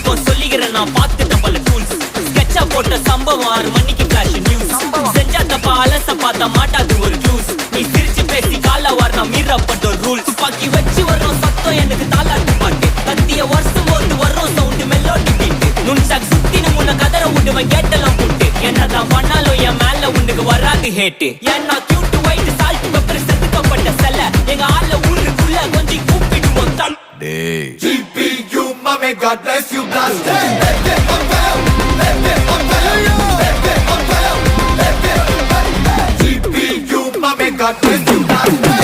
பக்கம் சொல்லிக்கிறேன் நான் பார்த்துட்ட பல டூல்ஸ். ஸ்கெட்சா போட்ட சம்பவம் 6 மணிக்கு ஃபிளாஷ் நியூஸ். செஞ்சா தப்பா அலச பார்த்தா மாட்டாது ஒரு ஜூஸ். நீ சிரிச்சு பேசி கால வாரினா மீறப்பட்ட ரூல்ஸ். துப்பாக்கி வச்சு வர்றோம் சத்தம் எனக்கு தாளாட்டு பாட்டு. கத்திய வருஷம் போது வர்றோம் சவுண்டு மெல்லோடி பீட்டு. நுண்சாக் சுத்தின முன்ன கதற விடுவேன் கேட்டெல்லாம் போட்டு. என்னதான் பண்ணாலும் என் மேல உனக்கு வராது ஹேட்டு. ஏன்னா கியூட் ஒயிட் சால்ட் பெப்பர் செதுக்கப்பட்ட செல்ல. எங்க ஆள ஊருக்குள்ள கொஞ்சம் கூப்பிடுவோம் தம். GPU, mommy, God bless you, blast it. GPU, mommy, God bless you, blast it.